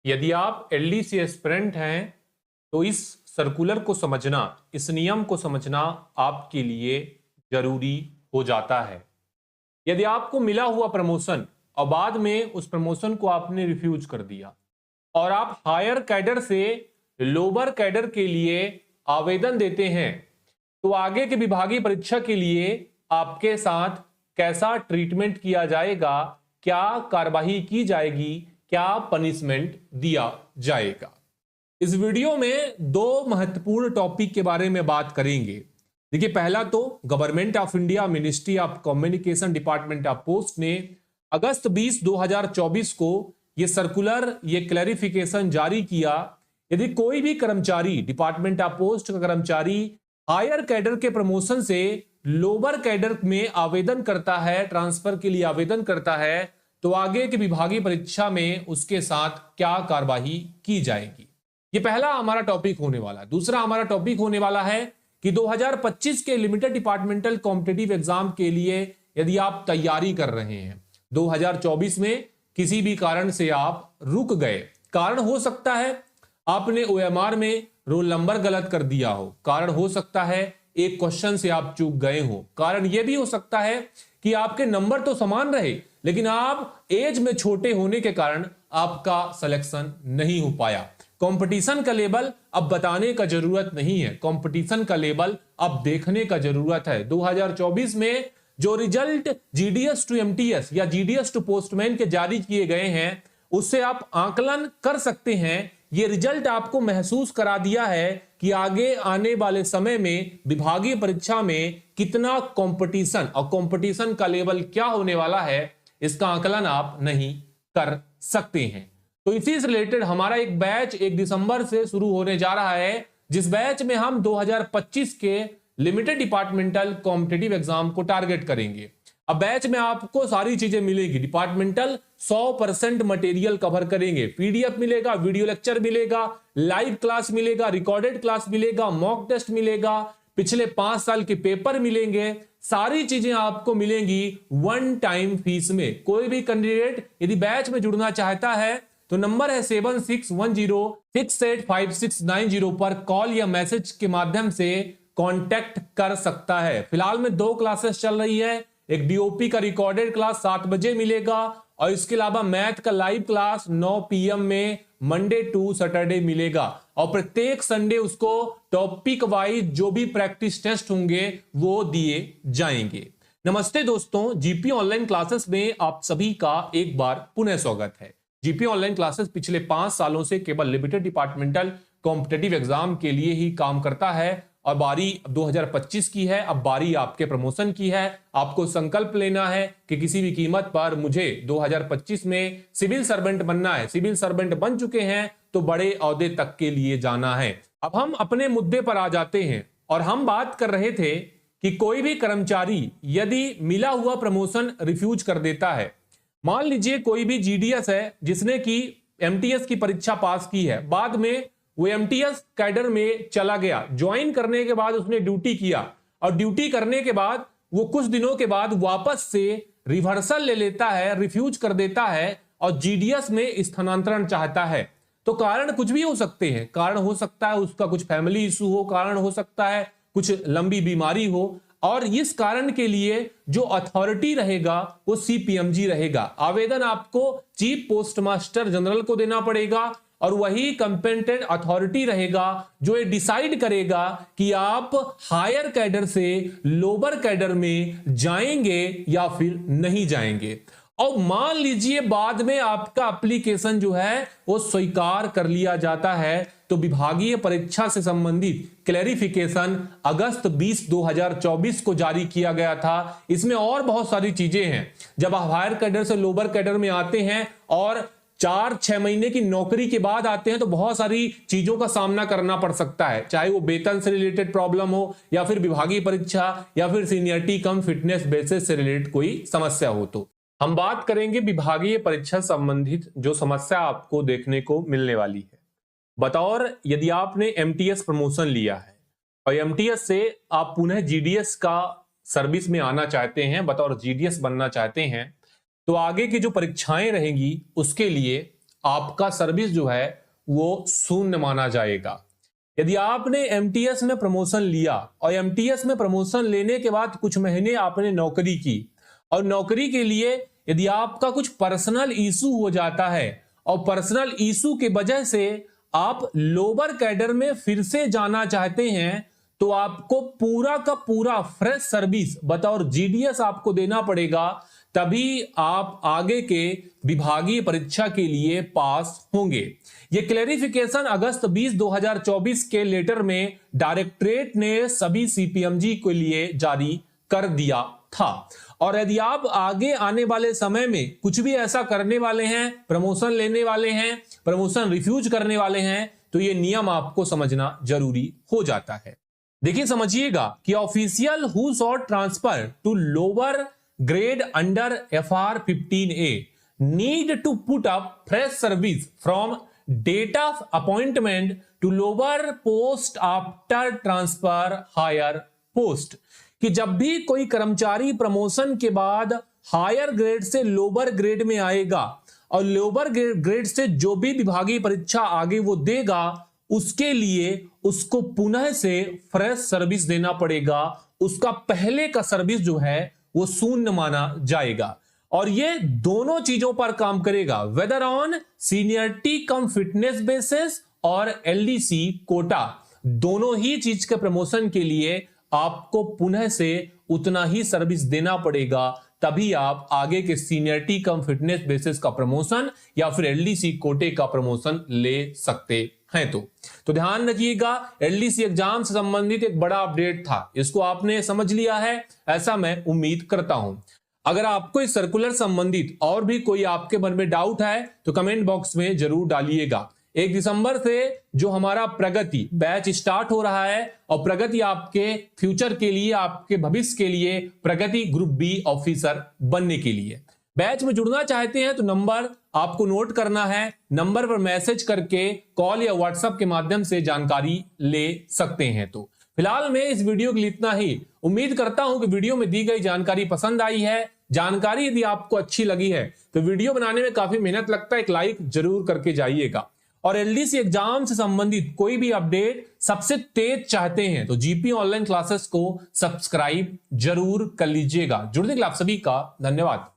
यदि आप LDC aspirant हैं तो इस सर्कुलर को समझना, इस नियम को समझना आपके लिए जरूरी हो जाता है। यदि आपको मिला हुआ प्रमोशन और बाद में उस प्रमोशन को आपने रिफ्यूज कर दिया और आप हायर कैडर से लोअर कैडर के लिए आवेदन देते हैं, तो आगे के विभागीय परीक्षा के लिए आपके साथ कैसा ट्रीटमेंट किया जाएगा, क्या कार्यवाही की जाएगी, क्या पनिशमेंट दिया जाएगा। इस वीडियो में दो महत्वपूर्ण टॉपिक के बारे में बात करेंगे। देखिए, पहला तो government of India ministry of communication department of post ने अगस्त 20 2024 को यह सर्कुलर, यह क्लैरिफिकेशन जारी किया। यदि कोई भी कर्मचारी, डिपार्टमेंट ऑफ पोस्ट का कर्मचारी हायर कैडर के प्रमोशन से लोअर कैडर में आवेदन करता है, ट्रांसफर के लिए आवेदन करता है, तो आगे की विभागीय परीक्षा में उसके साथ क्या कार्यवाही की जाएगी। ये पहला हमारा टॉपिक होने वाला है। दूसरा हमारा टॉपिक होने वाला है कि 2025 के लिमिटेड डिपार्टमेंटल कॉम्पिटिटिव एग्जाम के लिए यदि आप तैयारी कर रहे हैं, 2024 में किसी भी कारण से आप रुक गए, कारण हो सकता है आपने ओएमआर में रोल नंबर गलत कर दिया हो, कारण हो सकता है एक क्वेश्चन से आप चूक गए हो, कारण यह भी हो सकता है कि आपके नंबर तो समान रहे लेकिन आप एज में छोटे होने के कारण आपका सिलेक्शन नहीं हो पाया। कंपटीशन का लेवल अब बताने का जरूरत नहीं है, कंपटीशन का लेवल अब देखने का जरूरत है। 2024 में जो रिजल्ट जीडीएस टू एमटीएस या जीडीएस टू पोस्टमैन के जारी किए गए हैं, उससे आप आकलन कर सकते हैं। ये रिजल्ट आपको महसूस करा दिया है कि आगे आने वाले समय में विभागीय परीक्षा में कितना कंपटीशन और कंपटीशन का लेवल क्या होने वाला है, इसका आकलन आप नहीं कर सकते हैं। तो इसी से रिलेटेड हमारा एक बैच 1 दिसंबर से शुरू होने जा रहा है, जिस बैच में हम 2025 के लिमिटेड डिपार्टमेंटल कॉम्पिटिटिव एग्जाम को टारगेट करेंगे। अब बैच में आपको सारी चीजें मिलेगी, डिपार्टमेंटल 100% मटेरियल कवर करेंगे, पीडीएफ मिलेगा, वीडियो लेक्चर मिलेगा, लाइव क्लास मिलेगा, रिकॉर्डेड क्लास मिलेगा, मॉक टेस्ट मिलेगा, पिछले 5 साल के पेपर मिलेंगे, सारी चीजें आपको मिलेंगी वन टाइम फीस में। कोई भी कैंडिडेट यदि बैच में जुड़ना चाहता है तो नंबर है 7610685690 पर कॉल या मैसेज के माध्यम से कांटेक्ट कर सकता है। फिलहाल में 2 क्लासेस चल रही है, एक डीओपी का रिकॉर्डेड क्लास 7 बजे मिलेगा और इसके अलावा मैथ का लाइव क्लास 9 PM में मंडे टू सैटरडे मिलेगा और प्रत्येक संडे उसको टॉपिक वाइज जो भी प्रैक्टिस टेस्ट होंगे वो दिए जाएंगे। नमस्ते दोस्तों, जीपी ऑनलाइन क्लासेस में आप सभी का एक बार पुनः स्वागत है। जीपी ऑनलाइन क्लासेस पिछले 5 सालों से केवल लिमिटेड डिपार्टमेंटल कॉम्पिटिटिव एग्जाम के लिए ही काम करता है और बारी 2025 की है। अब बारी आपके प्रमोशन की है। आपको संकल्प लेना है कि किसी भी कीमत पर मुझे 2025 में सिविल सर्वेंट बनना है। सिविल सर्वेंट बन चुके हैं तो बड़े ओहदे तक के लिए जाना है। अब हम अपने मुद्दे पर आ जाते हैं और हम बात कर रहे थे कि कोई भी कर्मचारी यदि मिला हुआ प्रमोशन रिफ्यूज कर देता है, मान लीजिए कोई भी जीडीएस है जिसने की एमटीएस की परीक्षा पास की है, बाद में वो एमटीएस कैडर में चला गया, ज्वाइन करने के बाद उसने ड्यूटी किया और ड्यूटी करने के बाद वो कुछ दिनों के बाद वापस से रिवर्सल ले लेता है, रिफ्यूज कर देता है और जीडीएस में स्थानांतरण चाहता है। तो कारण कुछ भी हो सकते हैं, कारण हो सकता है उसका कुछ फैमिली इशू हो, कारण हो सकता है कुछ लंबी बीमारी हो और इस कारण के लिए जो अथॉरिटी रहेगा वो सीपीएमजी रहेगा। आवेदन आपको चीफ पोस्ट मास्टर जनरल को देना पड़ेगा और वही कंपेटेंट अथॉरिटी रहेगा जो ये डिसाइड करेगा कि आप हायर कैडर से लोअर कैडर में जाएंगे या फिर नहीं जाएंगे। और मान लीजिए बाद में आपका एप्लीकेशन जो है वो स्वीकार कर लिया जाता है, तो विभागीय परीक्षा से संबंधित क्लैरिफिकेशन अगस्त 20 2024 को जारी किया गया था। इसमें और बहुत सारी चीजें हैं। जब आप हायर कैडर से लोअर कैडर में आते हैं और 4-6 महीने की नौकरी के बाद आते हैं तो बहुत सारी चीजों का सामना करना पड़ सकता है, चाहे वो वेतन से रिलेटेड प्रॉब्लम हो या फिर विभागीय परीक्षा या फिर सीनियरिटी कम फिटनेस बेसिस से रिलेटेड कोई समस्या हो। तो हम बात करेंगे विभागीय परीक्षा संबंधित जो समस्या आपको देखने को मिलने वाली है। बतौर यदि आपने एमटीएस प्रमोशन लिया है और एमटीएस से आप पुनः जीडीएस का सर्विस में आना चाहते हैं, बतौर जीडीएस बनना चाहते हैं, तो आगे की जो परीक्षाएं रहेंगी उसके लिए आपका सर्विस जो है वो शून्य माना जाएगा। यदि आपने एमटीएस में प्रमोशन लिया और एमटीएस में प्रमोशन लेने के बाद कुछ महीने आपने नौकरी की और नौकरी के लिए यदि आपका कुछ पर्सनल इशू हो जाता है और पर्सनल इशू की वजह से आप लोअर कैडर में फिर से जाना चाहते हैं, तो आपको पूरा का पूरा फ्रेश सर्विस बतौर जीडीएस आपको देना पड़ेगा, तभी आप आगे के विभागीय परीक्षा के लिए पास होंगे। ये क्लैरिफिकेशन अगस्त 20, 2024 के लेटर में डायरेक्टरेट ने सभी सीपीएमजी के लिए जारी कर दिया था। और यदि आप आगे आने वाले समय में कुछ भी ऐसा करने वाले हैं, प्रमोशन लेने वाले हैं, प्रमोशन रिफ्यूज करने वाले हैं, तो ये नियम आपको समझना जरूरी हो जाता है। देखिए समझिएगा कि official who sought transfer to lower grade under FR 15A need to put up fresh service from date of appointment to lower post after transfer higher post। कि जब भी कोई कर्मचारी प्रमोशन के बाद हायर ग्रेड से लोअर ग्रेड में आएगा और लोअर ग्रेड से जो भी विभागीय परीक्षा आगे वो देगा, उसके लिए उसको पुनः से फ्रेश सर्विस देना पड़ेगा। उसका पहले का सर्विस जो है वो शून्य माना जाएगा। और ये दोनों चीजों पर काम करेगा, whether on seniority cum fitness basis और एलडीसी कोटा। दोनों ही चीज के प्रमोशन के लिए आपको पुनः से उतना ही सर्विस देना पड़ेगा, तभी आप आगे के सीनियरिटी कम फिटनेस बेसिस का प्रमोशन या फिर एलडीसी कोटे का प्रमोशन ले सकते हैं। तो ध्यान रखिएगा, एलडीसी एग्जाम से संबंधित एक बड़ा अपडेट था, इसको आपने समझ लिया है ऐसा मैं उम्मीद करता हूं। अगर आपको इस सर्कुलर संबंधित और भी कोई आपके मन में डाउट है तो कमेंट बॉक्स में जरूर डालिएगा। 1 दिसंबर से जो हमारा प्रगति बैच स्टार्ट हो रहा है और प्रगति आपके फ्यूचर के लिए, आपके भविष्य के लिए, प्रगति ग्रुप बी ऑफिसर बनने के लिए बैच में जुड़ना चाहते हैं तो नंबर आपको नोट करना है, नंबर पर मैसेज करके कॉल या व्हाट्सएप के माध्यम से जानकारी ले सकते हैं। तो फिलहाल मैं इस वीडियो के लिए इतना ही। उम्मीद करता हूं कि वीडियो में दी गई जानकारी पसंद आई है। जानकारी यदि आपको अच्छी लगी है तो वीडियो बनाने में काफी मेहनत लगता है, एक लाइक जरूर करके जाइएगा। और एलडीसी एग्जाम से संबंधित कोई भी अपडेट सबसे तेज चाहते हैं तो जीपी ऑनलाइन क्लासेस को सब्सक्राइब जरूर कर लीजिएगा। जुड़ने के लिए आप सभी का धन्यवाद।